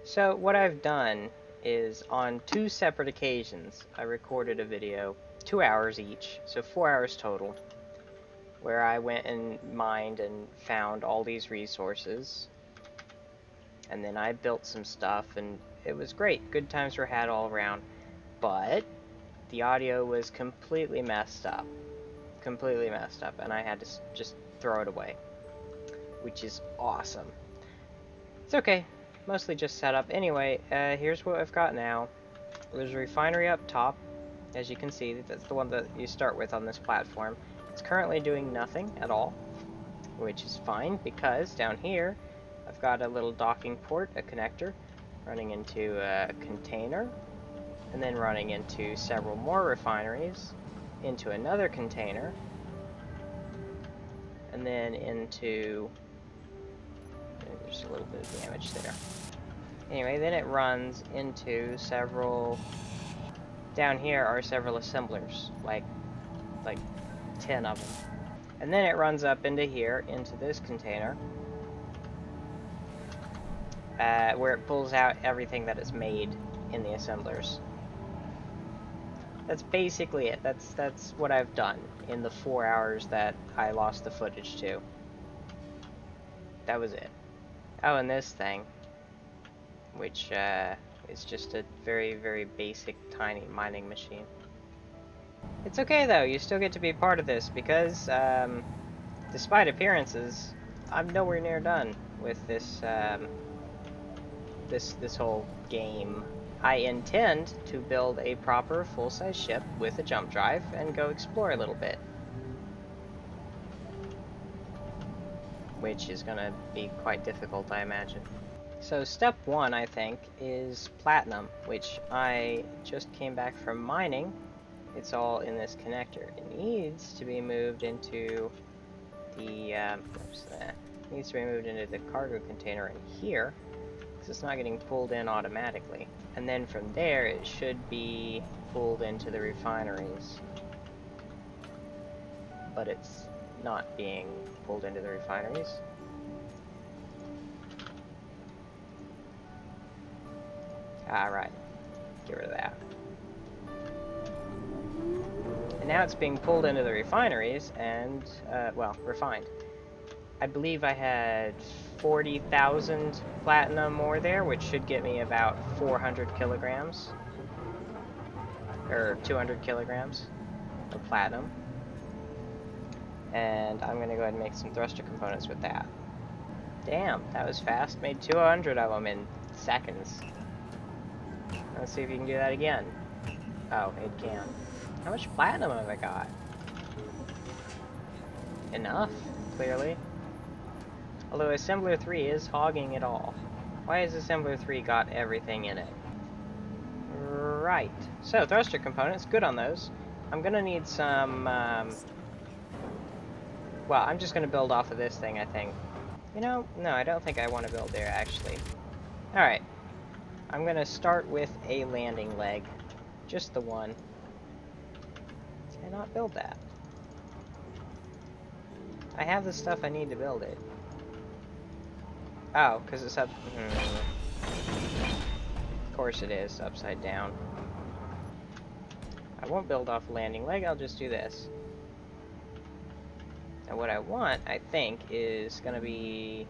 So what I've done is on 2 separate occasions I recorded a video, 2 hours each, so 4 hours total, where I went and mined and found all these resources, and then I built some stuff, and it was great. Good times were had all around, but the audio was completely messed up, and I had to just throw it away, which is awesome. It's okay, mostly just set up. Anyway, here's what I've got now. There's a refinery up top, as you can see. That's the one that you start with on this platform. It's currently doing nothing at all, which is fine, because down here I've got a little docking port, a connector, running into a container, and then running into several more refineries, into another container, and then into... there's a little bit of damage there. Anyway, then it runs into several... down here are several assemblers, like 10 of them. And then it runs up into here, into this container, where it pulls out everything that is made in the assemblers. That's basically it. That's what I've done in the 4 hours that I lost the footage to. That was it. Oh, and this thing, which is just a very, very basic, tiny mining machine. It's okay though, you still get to be part of this, because despite appearances, I'm nowhere near done with this this whole game. I intend to build a proper full-size ship with a jump drive and go explore a little bit, which is gonna be quite difficult, I imagine. So step 1, I think, is platinum, which I just came back from mining. It's all in this connector. It needs to be moved into the needs to be moved into the cargo container in here, because it's not getting pulled in automatically. And then from there, it should be pulled into the refineries. But it's not being pulled into the refineries. Alright, get rid of that. And now it's being pulled into the refineries and, well, refined. I believe I had 40,000 platinum ore there, which should get me about 400 kilograms. Or 200 kilograms of platinum. And I'm going to go ahead and make some thruster components with that. Damn, that was fast. Made 200 of them in seconds. Let's see if you can do that again. Oh, it can. How much platinum have I got? Enough, clearly. Although Assembler 3 is hogging it all. Why has Assembler 3 got everything in it? Right. So, thruster components, good on those. I'm gonna need some, well, I'm just gonna build off of this thing, I think. You know, no, I don't think I want to build there, actually. Alright. I'm gonna start with a landing leg. Just the one. Can I not build that? I have the stuff I need to build it. Oh, because it's up... Of course it is, upside down. I won't build off a landing leg, I'll just do this. And what I want, I think, is gonna be...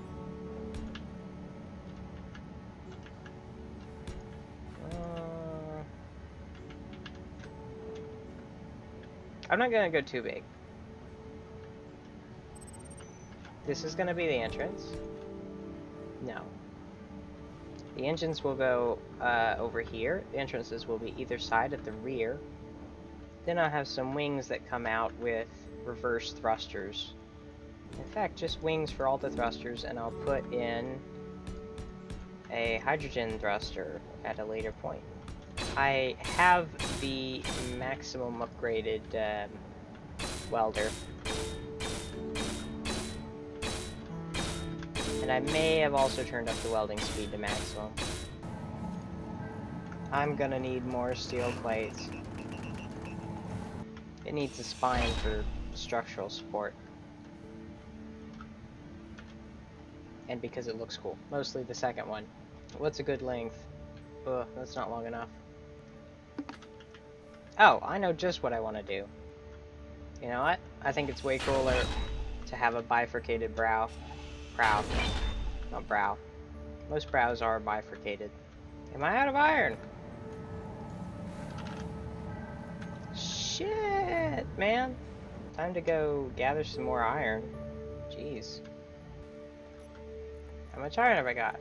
I'm not gonna go too big. This is gonna be the entrance. No. The engines will go over here. The entrances will be either side at the rear. Then I'll have some wings that come out with reverse thrusters. In fact, just wings for all the thrusters, and I'll put in a hydrogen thruster at a later point. I have the maximum upgraded welder. And I may have also turned up the welding speed to maximum. I'm gonna need more steel plates. It needs a spine for structural support. And because it looks cool. Mostly the second one. What's a good length? Ugh, that's not long enough. Oh, I know just what I want to do. You know what? I think it's way cooler to have a bifurcated brow. Prow. Not brow. Most brows are bifurcated. Am I out of iron? Shit, man. Time to go gather some more iron. Jeez. How much iron have I got?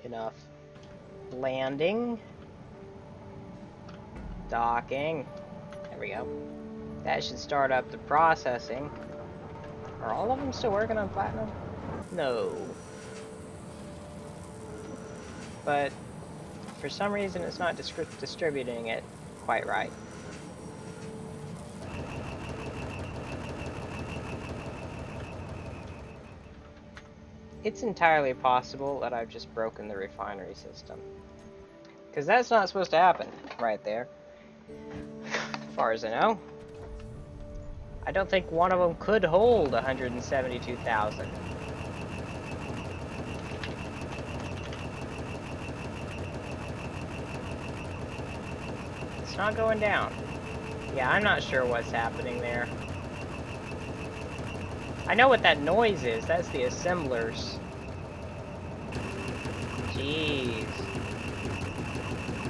Enough. Landing. Docking. There we go. That should start up the processing. Are all of them still working on platinum? No. But for some reason it's not distributing it quite right. It's entirely possible that I've just broken the refinery system. Because that's not supposed to happen right there. As far as I know. I don't think one of them could hold 172,000. It's not going down. Yeah, I'm not sure what's happening there. I know what that noise is. That's the assemblers. Jeez.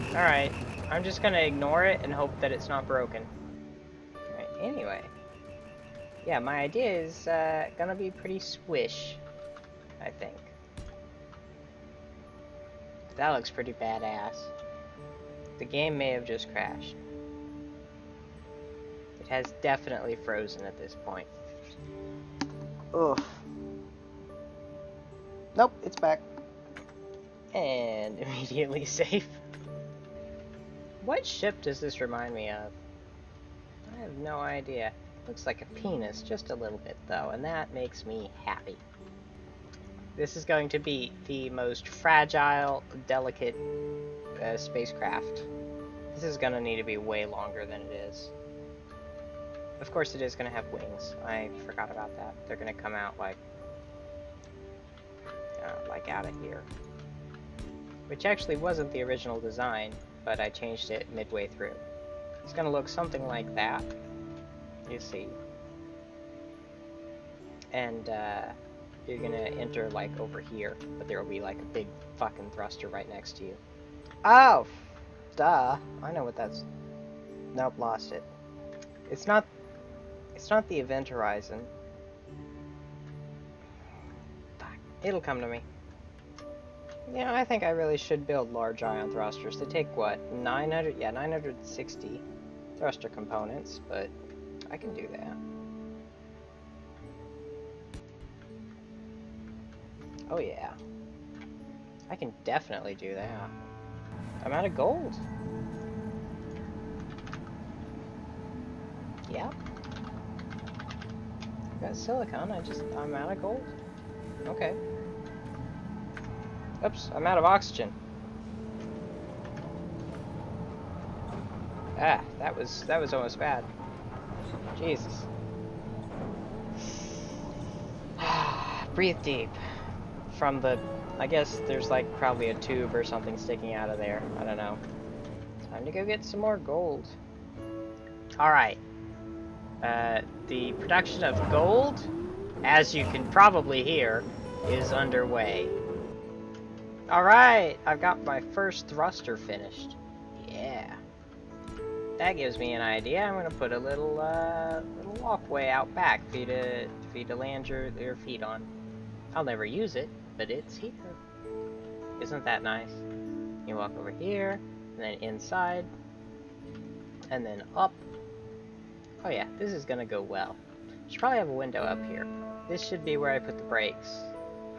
Alright. I'm just gonna ignore it and hope that it's not broken. Alright, anyway. Yeah, my idea is gonna be pretty swish, I think. That looks pretty badass. The game may have just crashed. It has definitely frozen at this point. Ugh. Nope, it's back. And immediately safe. What ship does this remind me of? I have no idea. Looks like a penis, just a little bit though, and that makes me happy. This is going to be the most fragile, delicate spacecraft. This is going to need to be way longer than it is. Of course it is going to have wings. I forgot about that. They're going to come out like out of here. Which actually wasn't the original design, but I changed it midway through. It's going to look something like that. You see. And you're going to enter like over here, but there will be like a big fucking thruster right next to you. Oh! Duh. I know what that's... Nope, lost it. It's not the event horizon. Fuck. It'll come to me. You know, I think I really should build large ion thrusters. They take what? 900? Yeah, 960 thruster components, but I can do that. Oh yeah. I can definitely do that. I'm out of gold. Yeah. Got silicon, I'm out of gold. Okay. Oops, I'm out of oxygen. Ah, that was almost bad. Jesus. Breathe deep. From the, I guess there's like probably a tube or something sticking out of there. I don't know. Time to go get some more gold. Alright. The production of gold, as you can probably hear, is underway. Alright, I've got my first thruster finished. Yeah. That gives me an idea. I'm gonna put a little walkway out back for you to land your feet on. I'll never use it, but it's here. Isn't that nice? You walk over here, and then inside, and then up. Oh yeah, this is gonna go well. Should probably have a window up here. This should be where I put the brakes,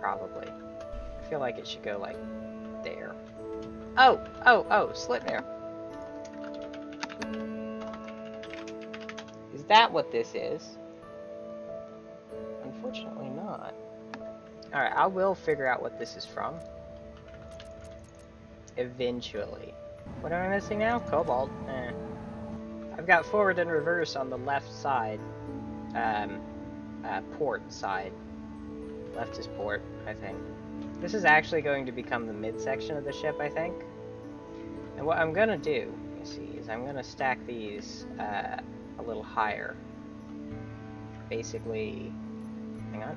probably. I feel like it should go like there. Oh, slit there. Is that what this is? Unfortunately not. Alright, I will figure out what this is from. Eventually. What am I missing now? Cobalt. I've got forward and reverse on the left side. Port side. Left is port, I think. This is actually going to become the midsection of the ship, I think. And what I'm gonna do, you see, is I'm gonna stack these a little higher. Basically, hang on.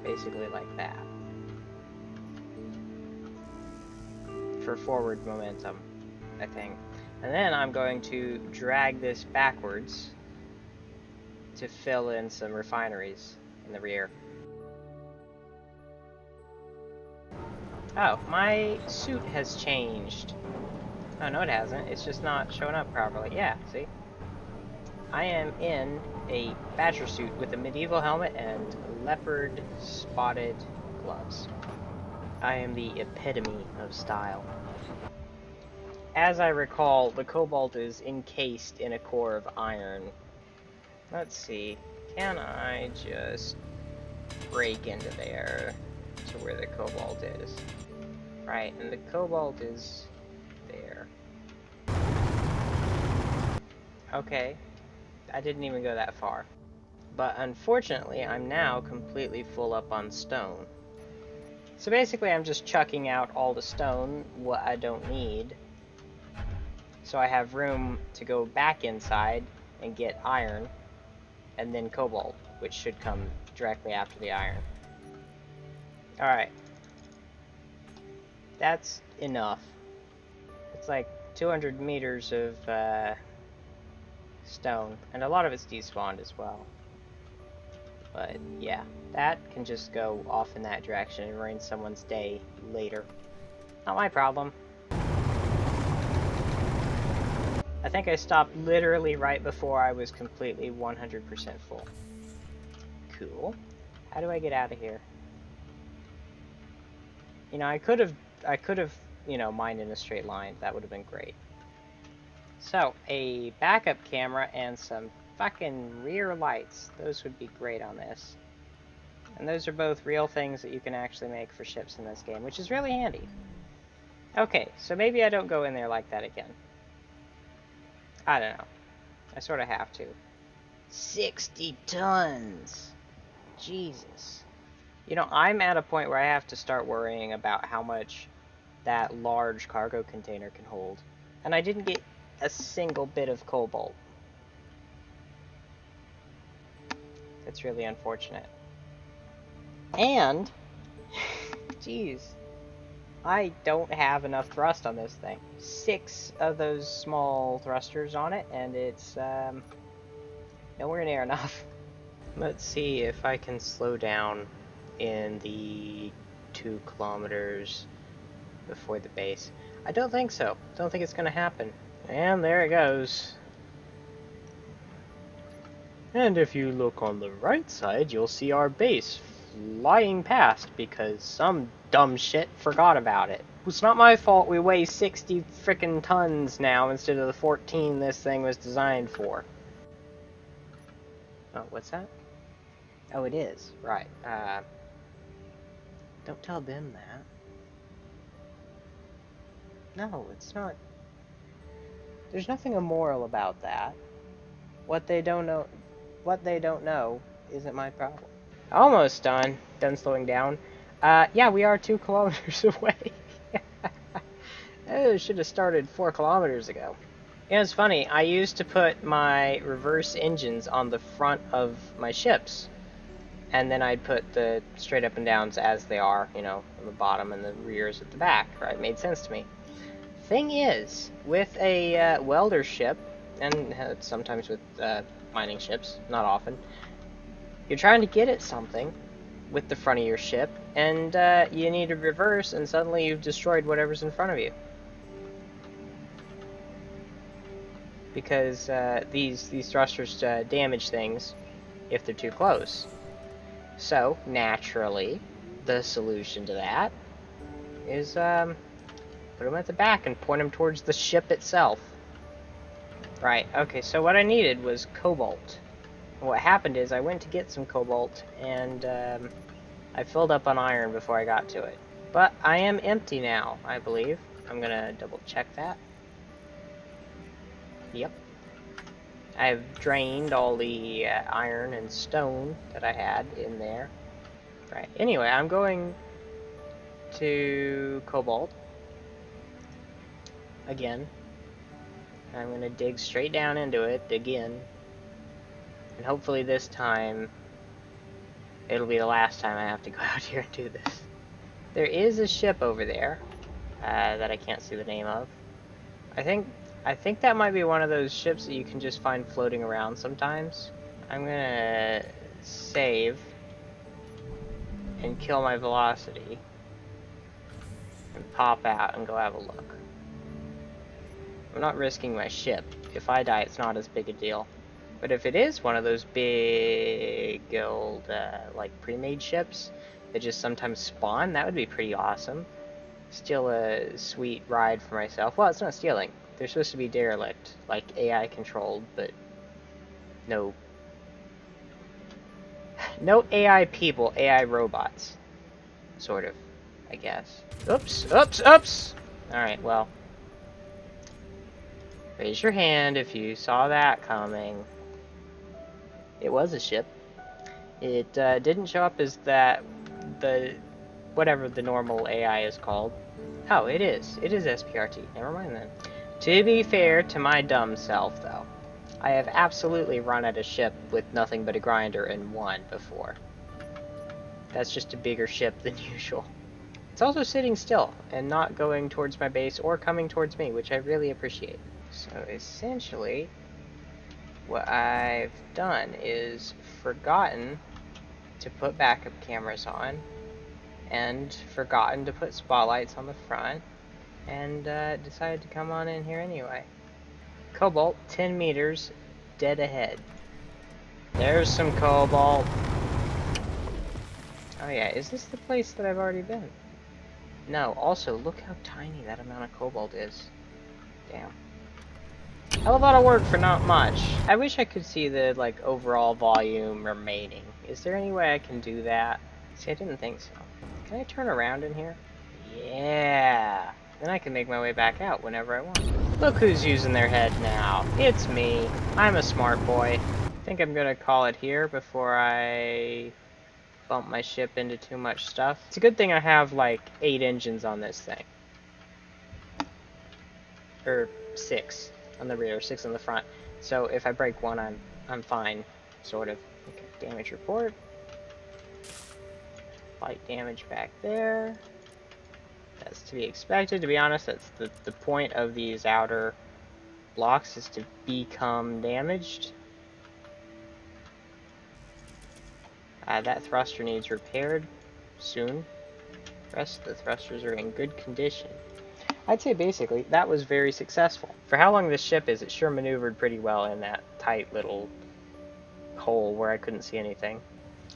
Basically like that. For forward momentum, I think. And then I'm going to drag this backwards to fill in some refineries in the rear. Oh, my suit has changed. Oh, no it hasn't. It's just not showing up properly. Yeah, see? I am in a badger suit with a medieval helmet and leopard spotted gloves. I am the epitome of style. As I recall, the cobalt is encased in a core of iron. Let's see, can I just break into there to where the cobalt is? Right, and the cobalt is there. Okay, I didn't even go that far. But unfortunately, I'm now completely full up on stone. So basically, I'm just chucking out all the stone, what I don't need. So I have room to go back inside and get iron, and then cobalt, which should come directly after the iron. Alright. That's enough. It's like 200 meters of stone, and a lot of it's despawned as well. But yeah, that can just go off in that direction and ruin someone's day later. Not my problem. I think I stopped literally right before I was completely 100% full. Cool. How do I get out of here? You know, I could have, you know, mined in a straight line. That would have been great. So, a backup camera and some fucking rear lights. Those would be great on this. And those are both real things that you can actually make for ships in this game, which is really handy. Okay, so maybe I don't go in there like that again. I don't know. I sort of have to. 60 tons! Jesus. You know, I'm at a point where I have to start worrying about how much that large cargo container can hold. And I didn't get a single bit of cobalt. That's really unfortunate. And, jeez, I don't have enough thrust on this thing. 6 of those small thrusters on it, and it's nowhere near enough. Let's see if I can slow down in the 2 kilometers before the base. I don't think so. Don't think it's gonna happen. And there it goes. And if you look on the right side, you'll see our base flying past because some dumb shit forgot about it. It's not my fault we weigh 60 frickin' tons now instead of the 14 this thing was designed for. Oh, what's that? Oh, it is. Right. Don't tell them that. No, it's not. There's nothing immoral about that. What they don't know isn't my problem. Almost done. Done slowing down. Yeah, we are 2 kilometers away. I should have started 4 kilometers ago. Yeah, it's funny. I used to put my reverse engines on the front of my ships. And then I'd put the straight up and downs as they are, you know, on the bottom and the rears at the back, right? It made sense to me. Thing is, with a welder ship, and sometimes with mining ships, not often, you're trying to get at something with the front of your ship, and you need to reverse, and suddenly you've destroyed whatever's in front of you. Because these thrusters damage things if they're too close. So, naturally, the solution to that is put them at the back and point them towards the ship itself. Right, okay, so what I needed was cobalt. What happened is I went to get some cobalt, and I filled up on iron before I got to it. But I am empty now, I believe. I'm gonna double check that. Yep. I've drained all the iron and stone that I had in there. Right, anyway, I'm going to Cobalt. Again. I'm going to dig straight down into it again. And hopefully this time, it'll be the last time I have to go out here and do this. There is a ship over there that I can't see the name of. I think that might be one of those ships that you can just find floating around sometimes. I'm gonna save and kill my velocity and pop out and go have a look. I'm not risking my ship. If I die, it's not as big a deal. But if it is one of those big old like pre-made ships that just sometimes spawn, that would be pretty awesome. Steal a sweet ride for myself. Well, it's not stealing. They're supposed to be derelict, like AI controlled, but no AI people, AI robots. Sort of, I guess. Oops, oops, oops! Alright, well. Raise your hand if you saw that coming. It was a ship. It didn't show up as whatever the normal AI is called. Oh, it is. It is SPRT. Never mind then. To be fair to my dumb self, though, I have absolutely run at a ship with nothing but a grinder and one before. That's just a bigger ship than usual. It's also sitting still and not going towards my base or coming towards me, which I really appreciate. So essentially, what I've done is forgotten to put backup cameras on and forgotten to put spotlights on the front and decided to come on in here anyway. Cobalt, 10 meters, dead ahead. There's some cobalt. Oh yeah, is this the place that I've already been? No, also, look how tiny that amount of cobalt is. Damn. Hell of a lot of work for not much. I wish I could see the, like, overall volume remaining. Is there any way I can do that? See, I didn't think so. Can I turn around in here? Yeah! Then I can make my way back out whenever I want. Look who's using their head now. It's me. I'm a smart boy. I think I'm gonna call it here before I bump my ship into too much stuff. It's a good thing I have, like, 8 engines on this thing. Or 6 on the rear, 6 on the front. So if I break one, I'm fine, sort of. Okay, damage report. Light damage back there. That's to be expected. To be honest, that's the point of these outer blocks, is to become damaged. That thruster needs repaired soon. The rest of the thrusters are in good condition. I'd say basically that was very successful. For how long this ship is, it sure maneuvered pretty well in that tight little hole where I couldn't see anything.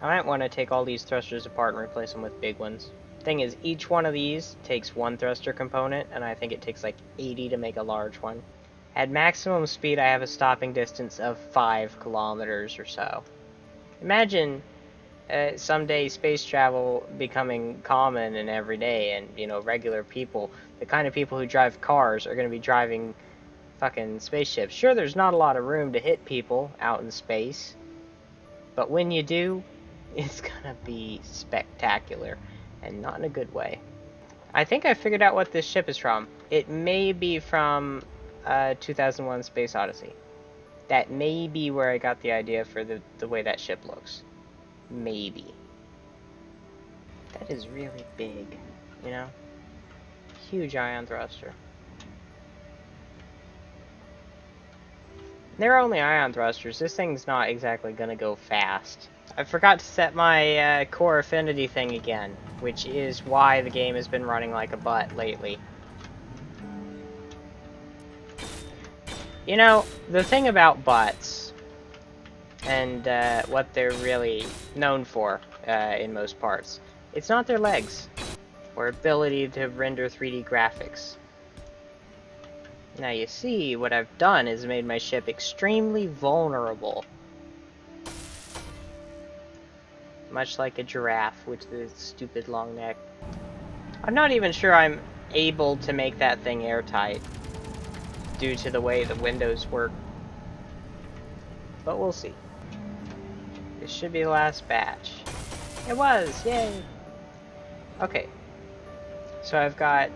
I might want to take all these thrusters apart and replace them with big ones. Thing is, each one of these takes one thruster component, and I think it takes like 80 to make a large one. At maximum speed, I have a stopping distance of 5 kilometers or so. Imagine someday space travel becoming common and everyday, and, you know, regular people, the kind of people who drive cars, are going to be driving fucking spaceships. Sure, there's not a lot of room to hit people out in space, but when you do, it's gonna be spectacular, and not in a good way. I think I figured out what this ship is from. It may be from 2001 Space Odyssey. That may be where I got the idea for the way that ship looks. Maybe. That is really big, you know? Huge ion thruster. They're only ion thrusters. This thing's not exactly gonna go fast. I forgot to set my core affinity thing again, which is why the game has been running like a butt lately. You know, the thing about butts, and what they're really known for in most parts, it's not their legs, or ability to render 3D graphics. Now you see, what I've done is made my ship extremely vulnerable. Much like a giraffe with the stupid long neck. I'm not even sure I'm able to make that thing airtight, due to the way the windows work but we'll see. This should be the last batch. It was! Yay! Okay. So I've got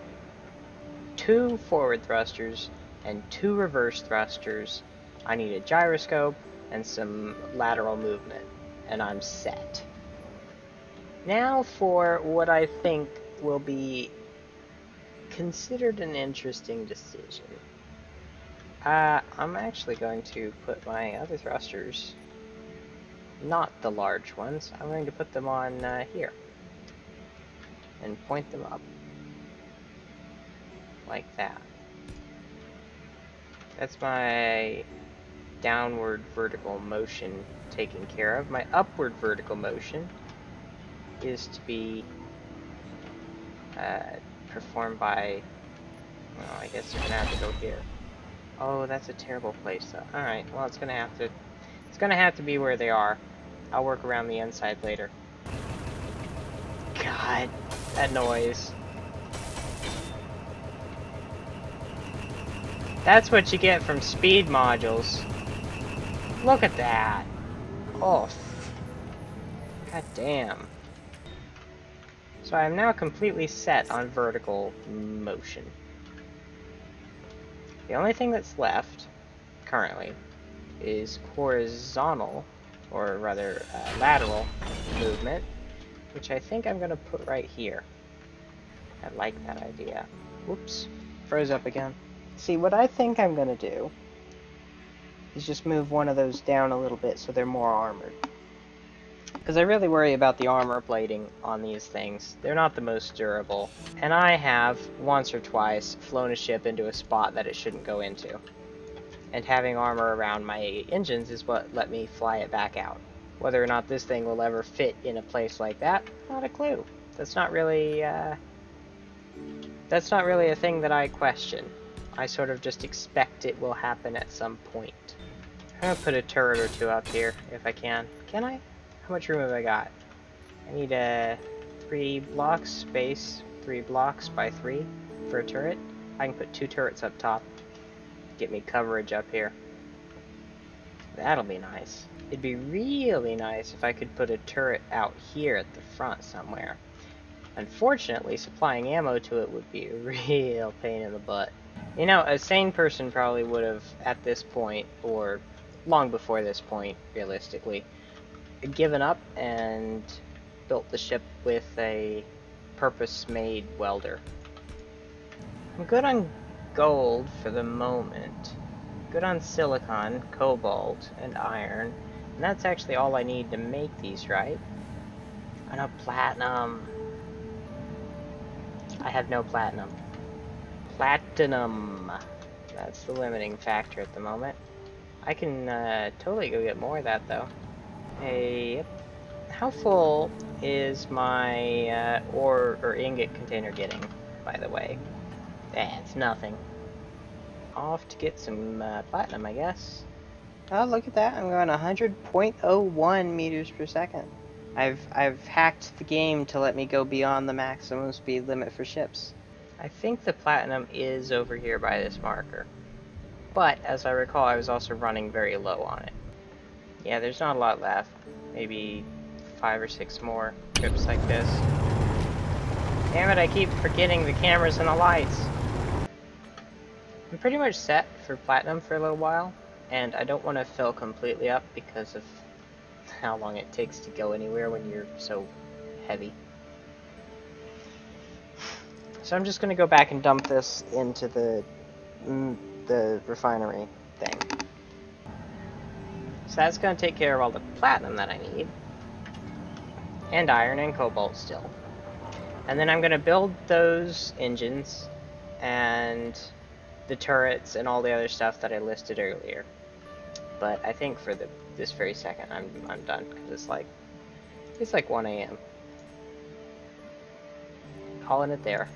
2 forward thrusters and 2 reverse thrusters. I need a gyroscope and some lateral movement, and I'm set. Now for what I think will be considered an interesting decision. I'm actually going to put my other thrusters, not the large ones, I'm going to put them on here and point them up like that. That's my downward vertical motion taken care of. My upward vertical motion is to be performed by, well, I guess you're gonna have to go here. Oh, that's a terrible place though. Alright, well it's gonna have to be where they are. I'll work around the inside later. God, that noise. That's what you get from speed modules. Look at that. Oh. God damn. So I'm now completely set on vertical motion. The only thing that's left, currently, is horizontal, or rather lateral movement, which I think I'm going to put right here. I like that idea. Whoops, froze up again. See, what I think I'm going to do is just move one of those down a little bit so they're more armored. Because I really worry about the armor plating on these things. They're not the most durable. And I have, once or twice, flown a ship into a spot that it shouldn't go into. And having armor around my engines is what let me fly it back out. Whether or not this thing will ever fit in a place like that, not a clue. That's not really a thing that I question. I sort of just expect it will happen at some point. I'm gonna put a turret or 2 up here, if I can. Can I? How much room have I got? I need 3 blocks space, 3 blocks by 3 for a turret. I can put 2 turrets up top. Get me coverage up here. That'll be nice. It'd be really nice if I could put a turret out here at the front somewhere. Unfortunately, supplying ammo to it would be a real pain in the butt. You know, a sane person probably would have, at this point, or long before this point, realistically, given up and built the ship with a purpose-made welder. I'm good on gold for the moment. Good on silicon, cobalt, and iron. And that's actually all I need to make these, right? Oh no, platinum. I have no platinum. Platinum. That's the limiting factor at the moment. I can totally go get more of that though. Hey, how full is my ore or ingot container getting, by the way? It's nothing. Off to get some platinum, I guess. Oh, look at that! I'm going 100.01 meters per second. I've hacked the game to let me go beyond the maximum speed limit for ships. I think the platinum is over here by this marker. But, as I recall, I was also running very low on it. Yeah, there's not a lot left. Maybe 5 or 6 more trips like this. Damn it, I keep forgetting the cameras and the lights. I'm pretty much set for platinum for a little while, and I don't want to fill completely up because of how long it takes to go anywhere when you're so heavy. So I'm just going to go back and dump this into the refinery thing. So that's going to take care of all the platinum that I need. And iron and cobalt still. And then I'm going to build those engines and the turrets and all the other stuff that I listed earlier. But I think for this very second I'm done because it's like 1 AM. Calling it there.